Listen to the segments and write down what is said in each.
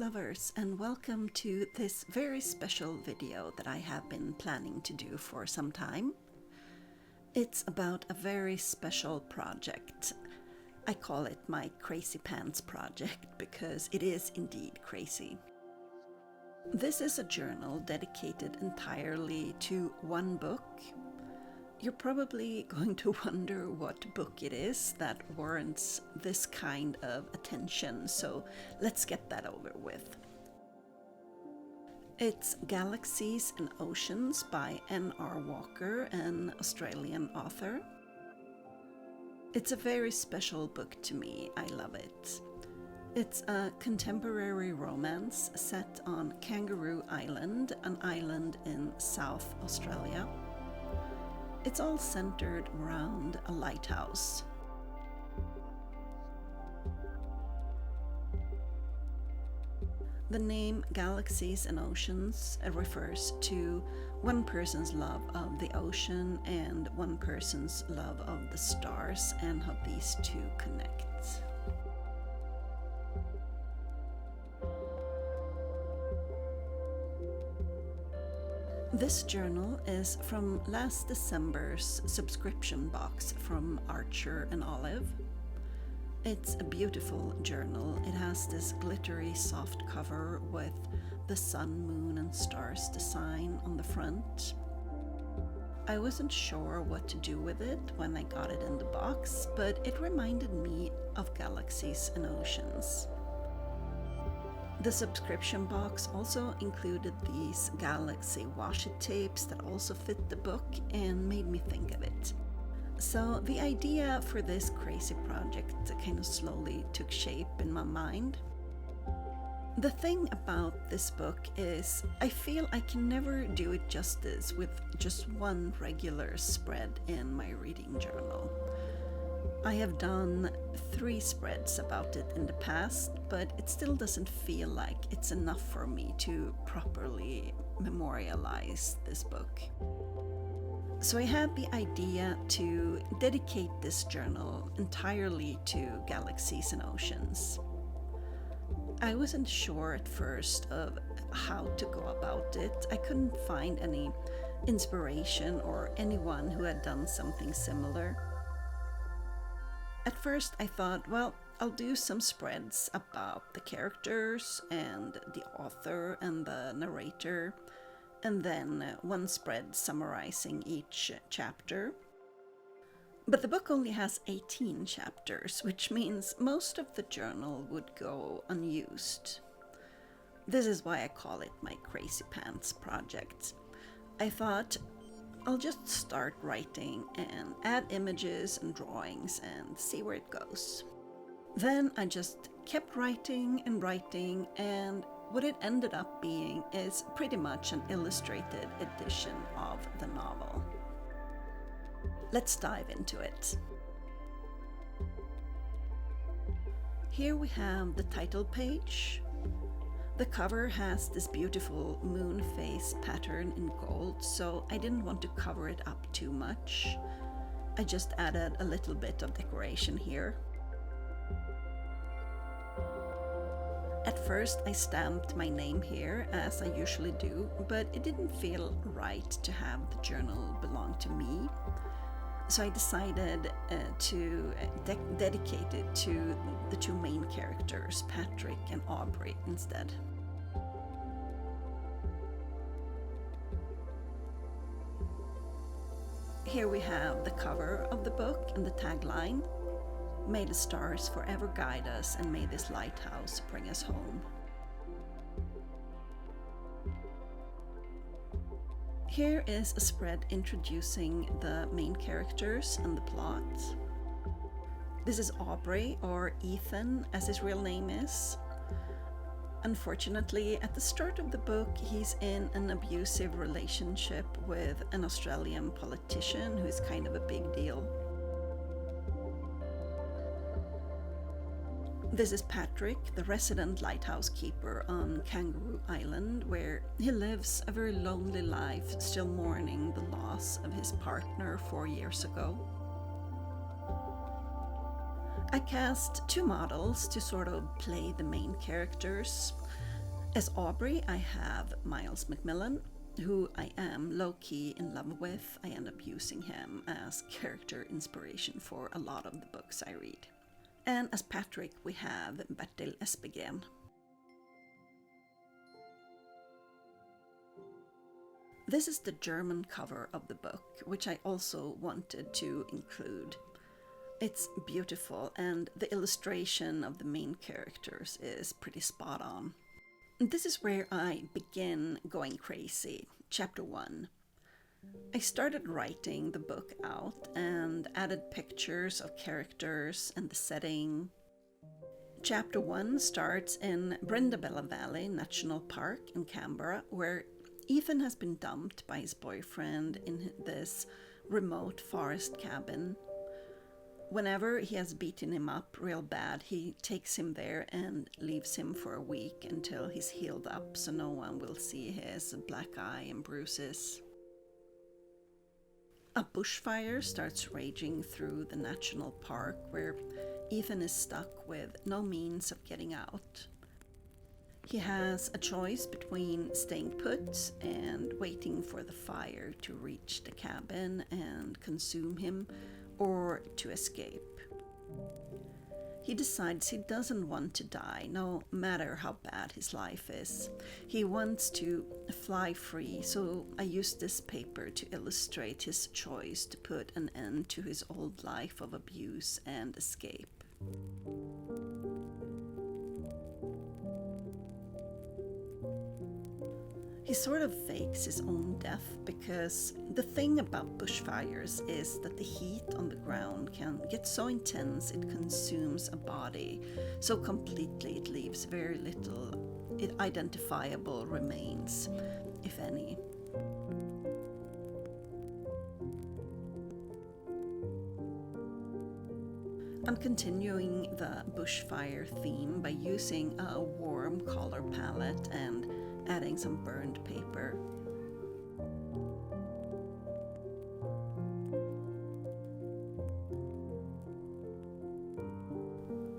lovers, and welcome to this very special video that I have been planning to do for some time. It's about a very special project. I call it my Crazy Pants project because it is indeed crazy. This is a journal dedicated entirely to one book. You're probably going to wonder what book it is that warrants this kind of attention, so let's get that over with. It's Galaxies and Oceans by N.R. Walker, an Australian author. It's a very special book to me. I love it. It's a contemporary romance set on Kangaroo Island, an island in South Australia. It's all centered around a lighthouse. The name Galaxies and Oceans refers to one person's love of the ocean and one person's love of the stars and how these two connect. This journal is from last December's subscription box from Archer and Olive. It's a beautiful journal. It has this glittery soft cover with the sun, moon and stars design on the front. I wasn't sure what to do with it when I got it in the box, but it reminded me of Galaxies and Oceans. The subscription box also included these Galaxy washi tapes that also fit the book and made me think of it. So the idea for this crazy project kind of slowly took shape in my mind. The thing about this book is I feel I can never do it justice with just one regular spread in my reading journal. I have done 3 spreads about it in the past, but it still doesn't feel like it's enough for me to properly memorialize this book. So I had the idea to dedicate this journal entirely to Galaxies and Oceans. I wasn't sure at first of how to go about it. I couldn't find any inspiration or anyone who had done something similar. At first I thought, well, I'll do some spreads about the characters and the author and the narrator, and then one spread summarizing each chapter. But the book only has 18 chapters, which means most of the journal would go unused. This is why I call it my Crazy Pants project. I thought, I'll just start writing and add images and drawings and see where it goes. Then I just kept writing, and what it ended up being is pretty much an illustrated edition of the novel. Let's dive into it. Here we have the title page. The cover has this beautiful moon face pattern in gold, so I didn't want to cover it up too much. I just added a little bit of decoration here. At first I stamped my name here, as I usually do, but it didn't feel right to have the journal belong to me. So I decided to dedicate it to the 2 main characters, Patrick and Aubrey, instead. Here we have the cover of the book and the tagline, "May the stars forever guide us and may this lighthouse bring us home." Here is a spread introducing the main characters and the plot. This is Aubrey, or Ethan as his real name is. Unfortunately, at the start of the book, he's in an abusive relationship with an Australian politician who is kind of a big deal. This is Patrick, the resident lighthouse keeper on Kangaroo Island, where he lives a very lonely life, still mourning the loss of his partner 4 years ago. I cast 2 models to sort of play the main characters. As Aubrey, I have Miles Macmillan, who I am low-key in love with. I end up using him as character inspiration for a lot of the books I read. And as Patrick, we have Bertil Espegren. This is the German cover of the book, which I also wanted to include. It's beautiful, and the illustration of the main characters is pretty spot on. This is where I begin going crazy. Chapter 1. I started writing the book out and added pictures of characters and the setting. Chapter 1 starts in Brindabella Valley National Park in Canberra, where Ethan has been dumped by his boyfriend in this remote forest cabin. Whenever he has beaten him up real bad, he takes him there and leaves him for a week until he's healed up so no one will see his black eye and bruises. A bushfire starts raging through the national park where Ethan is stuck with no means of getting out. He has a choice between staying put and waiting for the fire to reach the cabin and consume him, or to escape. He decides he doesn't want to die, no matter how bad his life is. He wants to fly free, so I use this paper to illustrate his choice to put an end to his old life of abuse and escape. He sort of fakes his own death because the thing about bushfires is that the heat on the ground can get so intense it consumes a body so completely it leaves very little identifiable remains, if any. I'm continuing the bushfire theme by using a warm color palette and adding some burned paper.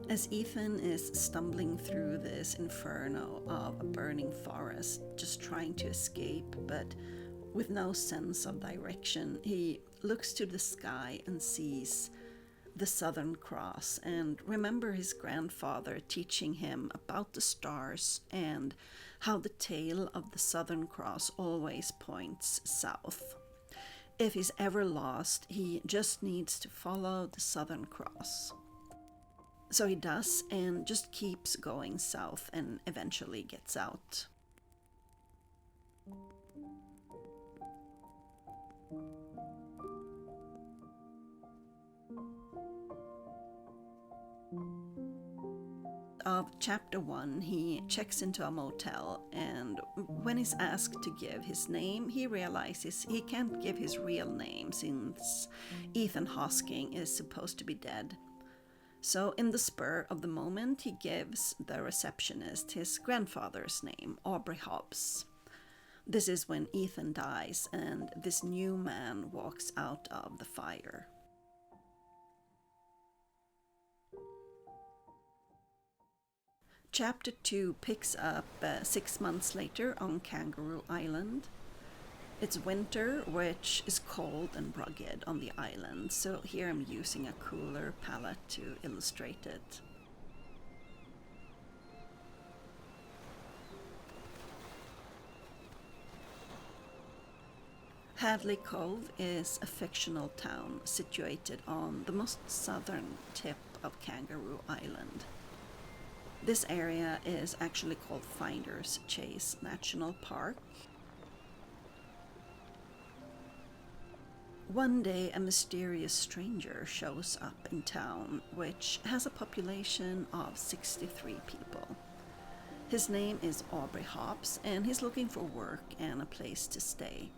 As Ethan is stumbling through this inferno of a burning forest, just trying to escape, but with no sense of direction, he looks to the sky and sees the Southern Cross and remember his grandfather teaching him about the stars and how the tail of the Southern Cross always points south. If he's ever lost, he just needs to follow the Southern Cross. So he does and just keeps going south and eventually gets out. Of chapter 1, he checks into a motel, and when he's asked to give his name, he realizes he can't give his real name since Ethan Hosking is supposed to be dead. So in the spur of the moment, he gives the receptionist his grandfather's name, Aubrey Hobbs. This is when Ethan dies and this new man walks out of the fire. Chapter 2 picks up 6 months later on Kangaroo Island. It's winter, which is cold and rugged on the island, so here I'm using a cooler palette to illustrate it. Hadley Cove is a fictional town situated on the most southern tip of Kangaroo Island. This area is actually called Finder's Chase National Park. One day, a mysterious stranger shows up in town, which has a population of 63 people. His name is Aubrey Hobbs, and he's looking for work and a place to stay.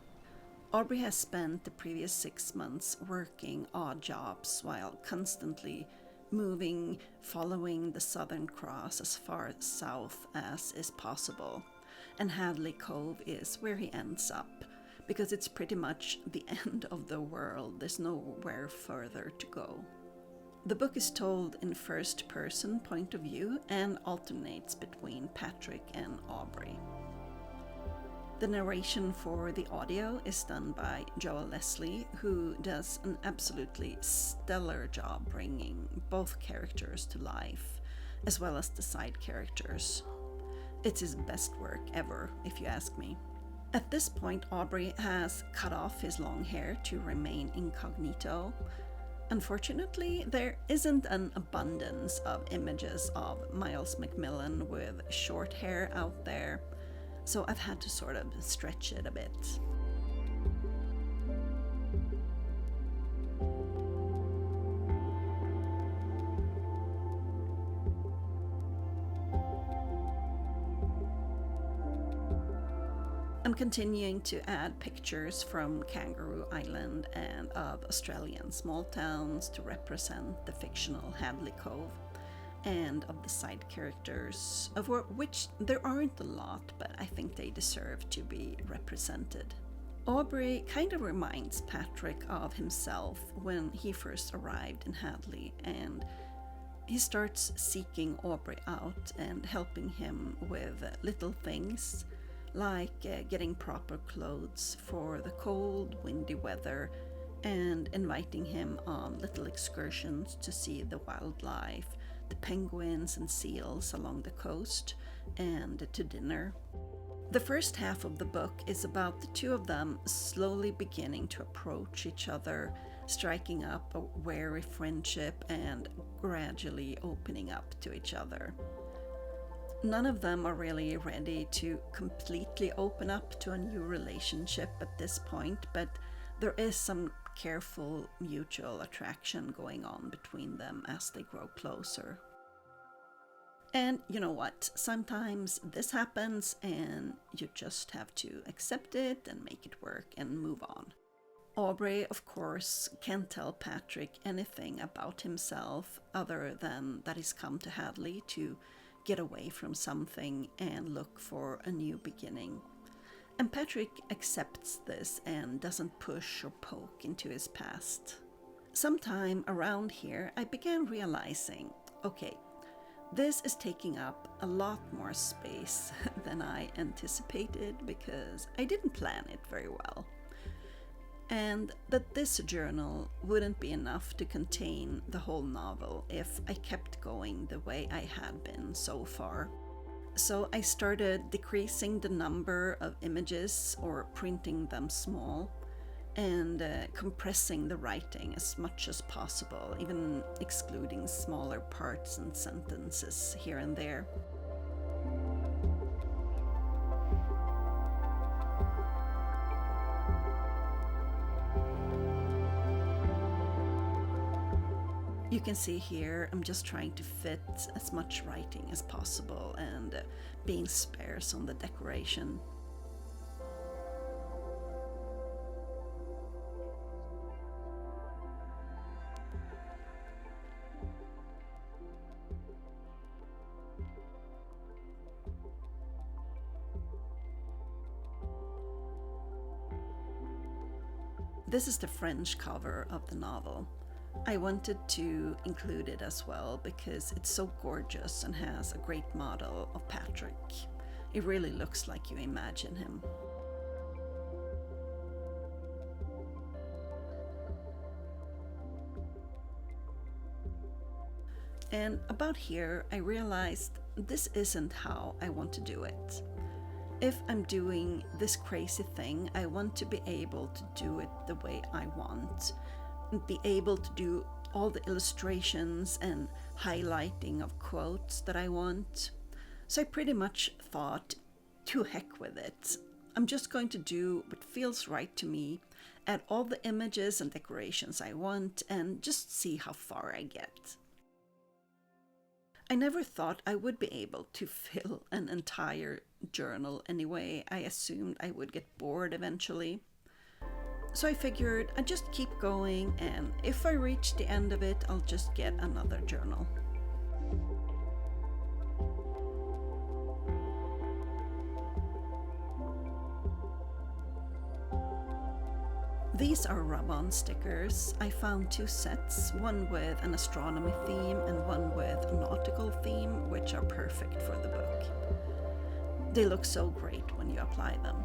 Aubrey has spent the previous 6 months working odd jobs while constantly moving, following the Southern Cross as far south as is possible. And Hadley Cove is where he ends up, because it's pretty much the end of the world. There's nowhere further to go. The book is told in first-person point of view and alternates between Patrick and Aubrey. The narration for the audio is done by Joel Leslie, who does an absolutely stellar job bringing both characters to life, as well as the side characters. It's his best work ever, if you ask me. At this point, Aubrey has cut off his long hair to remain incognito. Unfortunately, there isn't an abundance of images of Miles Macmillan with short hair out there, so I've had to sort of stretch it a bit. I'm continuing to add pictures from Kangaroo Island and of Australian small towns to represent the fictional Hadley Cove, and of the side characters, of which there aren't a lot, but I think they deserve to be represented. Aubrey kind of reminds Patrick of himself when he first arrived in Hadley, and he starts seeking Aubrey out and helping him with little things, like getting proper clothes for the cold, windy weather, and inviting him on little excursions to see the wildlife, the penguins and seals along the coast, and to dinner. The first half of the book is about the two of them slowly beginning to approach each other, striking up a wary friendship and gradually opening up to each other. None of them are really ready to completely open up to a new relationship at this point, but there is some careful mutual attraction going on between them as they grow closer. And you know what? Sometimes this happens and you just have to accept it and make it work and move on. Aubrey, of course, can't tell Patrick anything about himself other than that he's come to Hadley to get away from something and look for a new beginning. And Patrick accepts this and doesn't push or poke into his past. Sometime around here, I began realizing, okay, this is taking up a lot more space than I anticipated because I didn't plan it very well. And that this journal wouldn't be enough to contain the whole novel if I kept going the way I had been so far. So I started decreasing the number of images or printing them small, and compressing the writing as much as possible, even excluding smaller parts and sentences here and there. You can see here I'm just trying to fit as much writing as possible and being sparse on the decoration. This is the French cover of the novel. I wanted to include it as well because it's so gorgeous and has a great model of Patrick. It really looks like you imagine him. And about here, I realized this isn't how I want to do it. If I'm doing this crazy thing, I want to be able to do it the way I want. Be able to do all the illustrations and highlighting of quotes that I want. So I pretty much thought, to heck with it. I'm just going to do what feels right to me, add all the images and decorations I want, and just see how far I get. I never thought I would be able to fill an entire journal anyway. I assumed I would get bored eventually. So I figured I'd just keep going, and if I reach the end of it, I'll just get another journal. These are rub-on stickers. I found 2 sets, one with an astronomy theme and one with a nautical theme, which are perfect for the book. They look so great when you apply them.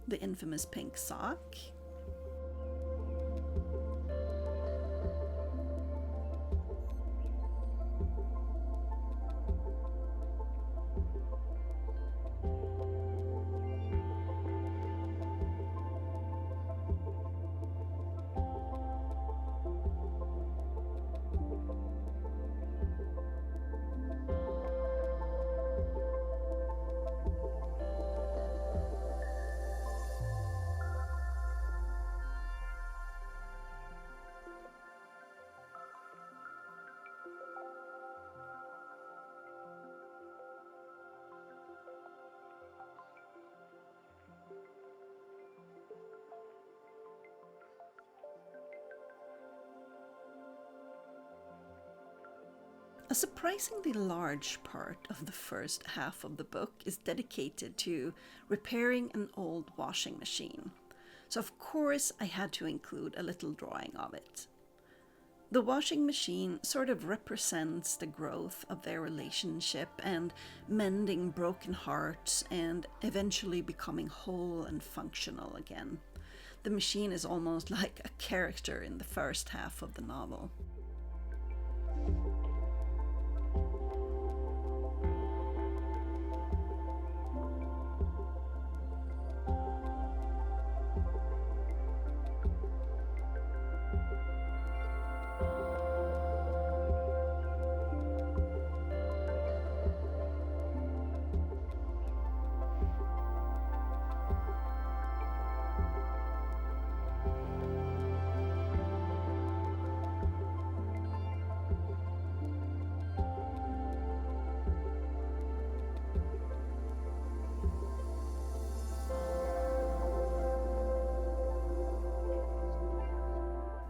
The infamous pink sock. A surprisingly large part of the first half of the book is dedicated to repairing an old washing machine. So of course I had to include a little drawing of it. The washing machine sort of represents the growth of their relationship and mending broken hearts and eventually becoming whole and functional again. The machine is almost like a character in the first half of the novel.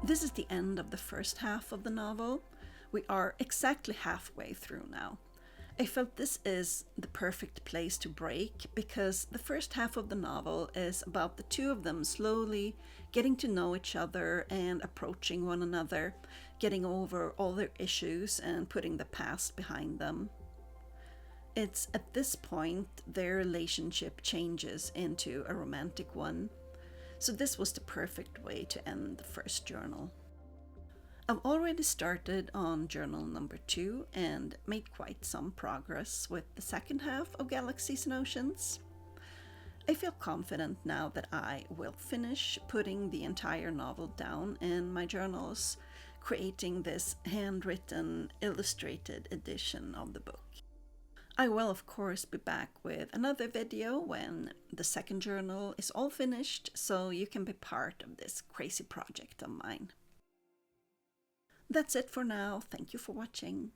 This is the end of the first half of the novel. We are exactly halfway through now. I felt this is the perfect place to break because the first half of the novel is about the two of them slowly getting to know each other and approaching one another, getting over all their issues and putting the past behind them. It's at this point their relationship changes into a romantic one. So this was the perfect way to end the first journal. I've already started on journal number 2 and made quite some progress with the second half of Galaxies and Oceans. I feel confident now that I will finish putting the entire novel down in my journals, creating this handwritten, illustrated edition of the book. I will of course be back with another video when the second journal is all finished, so you can be part of this crazy project of mine. That's it for now. Thank you for watching.